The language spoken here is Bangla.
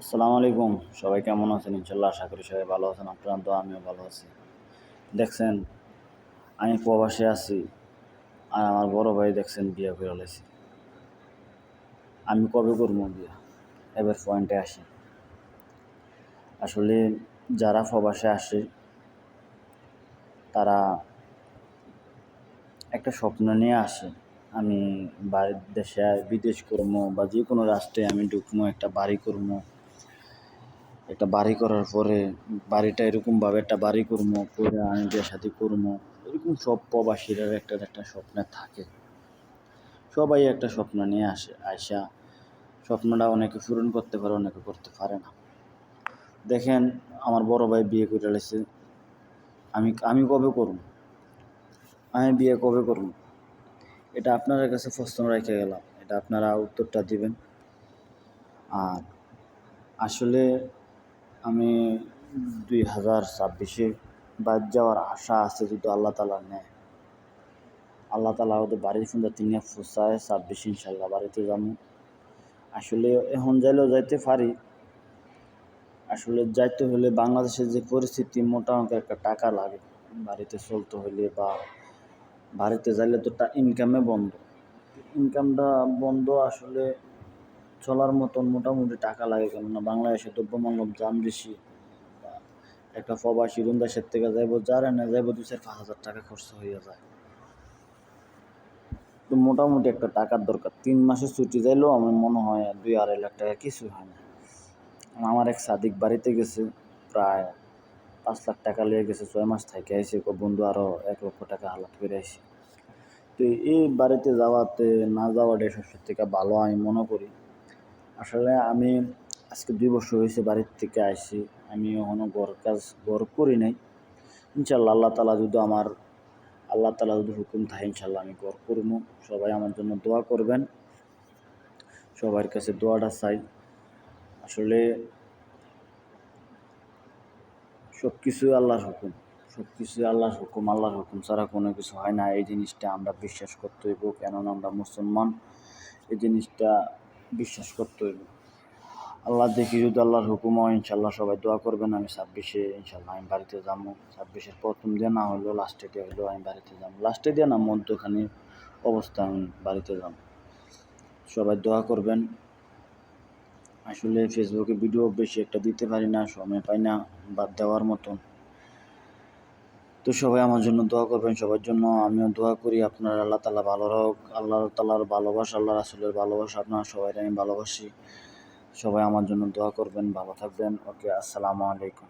আসসালামু আলাইকুম। সবাই কেমন আছেন? ইনশাল্লাহ আশা করি সবাই ভালো আছেন। আপনারা তো আমিও ভালো আছি। দেখছেন, আমি প্রবাসে আছি আর আমার বড় ভাই দেখছেন বিয়ে করে লাইছে। আমি কবে করবো বিয়া? এবার পয়েন্টে আসি। আসলে যারা প্রবাসে আসে তারা একটা স্বপ্ন নিয়ে আসে। আমি বাড়ির দেশে বিদেশ করবো বা যে কোনো রাষ্ট্রে আমি ঢুকবো, একটা বাড়ি করবো। একটা বাড়ি করার পরে বাড়িটা এরকমভাবে একটা বাড়ি করবো, করে আমি বিয়ে শাদী করবো। এরকম সব প্রবাসীরা একটা স্বপ্ন থাকে। সবাই একটা স্বপ্ন নিয়ে আসে, আইসা স্বপ্নটা অনেকে পূরণ করতে পারে, অনেকে করতে পারে না। দেখেন, আমার বড় ভাই বিয়ে করে লেছে। আমি কবে করব? আমি বিয়ে কবে করব? এটা আপনাদের কাছে প্রশ্ন রেখে গেলাম, এটা আপনারা উত্তরটা দিবেন। আর আসলে আমি 2026-এ বাদ যাওয়ার আশা আছে যদি আল্লাহ তালা নেয়। আল্লাহ তালা ওদের বাড়ির ফোনটা তিনি ফুসায় 26 ইনশাল্লাহ বাড়িতে যাবো। আসলে এখন যাইলেও যাইতে পারি। আসলে যাইতে হলে বাংলাদেশের যে পরিস্থিতি, মোটামুটি একটা টাকা লাগে বাড়িতে চলতে হলে, বা বাড়িতে যাইলে তো ইনকামে বন্ধ। ইনকামটা বন্ধ, আসলে চলার মতন মোটামুটি টাকা লাগে। কেননা বাংলাদেশে দ্রব্যমূল্য দাম বেশি। একটা প্রবাসী রুম দেশের থেকে যাইব, যারা না যাইব 2-4-5 হাজার টাকা খরচ হয়ে যায়। তো মোটামুটি একটা টাকার দরকার। 3 মাসের ছুটি যাইলেও আমার মনে হয় 2-2.5 লাখ টাকা কিছু হয় না। আমার এক সাদিক বাড়িতে গেছে, প্রায় 5 লাখ টাকা লিয়ে গেছে, 6 মাস থেকে আইসে। বন্ধু আরও 1 লক্ষ টাকা হালাত করে আইসি। তো এই বাড়িতে যাওয়াতে না যাওয়াটাই সবচেয়ে থেকে ভালো আমি মনে করি। আসলে আমি আজকে 2 বছর হয়েছে বাড়ির থেকে আইসি। আমি এখনও ঘর করি নাই। ইনশাল্লাহ আল্লাহ তালা যদি হুকুম থাকে ইনশাল্লাহ আমি ঘর করবো। সবাই আমার জন্য দোয়া করবেন, সবার কাছে দোয়াটা চাই। আসলে সব কিছুই আল্লাহর হুকুম। আল্লাহর হুকুম ছাড়া কোনো কিছু হয় না। এই জিনিসটা আমরা বিশ্বাস করতে হইব, কেননা আমরা মুসলমান। এই জিনিসটা বিশ্বাস করতে হইব। আল্লাহ দেখি যদি আল্লাহর হুকুম হয় ইনশাল্লাহ সবাই দোয়া করবেন। আমি 26-এ ইনশাল্লাহ আমি বাড়িতে যাবো। 26-এর প্রথম দিয়ে না হলেও লাস্টে দিয়ে হলেও আমি বাড়িতে যাবো। লাস্টে দিয়ে না, মধ্যখানে অবস্থা আমি বাড়িতে যাবো। সবাই দোয়া করবেন। আসলে ফেসবুকে ভিডিও বেশি একটা দিতে পারি না, সময় পাই না বাদ দেওয়ার মতন। তো সবাই আমার জন্য দোয়া করবেন, সবার জন্য আমিও দোয়া করি। আপনার আল্লাহ তালা ভালো হোক। আল্লাহ তালার ভালোবাসা, আল্লাহ রাসূলের ভালোবাসা, আপনারা সবাই আমি ভালোবাসি। সবাই আমার জন্য দোয়া করবেন, ভালো থাকবেন। ওকে, আসসালামু আলাইকুম।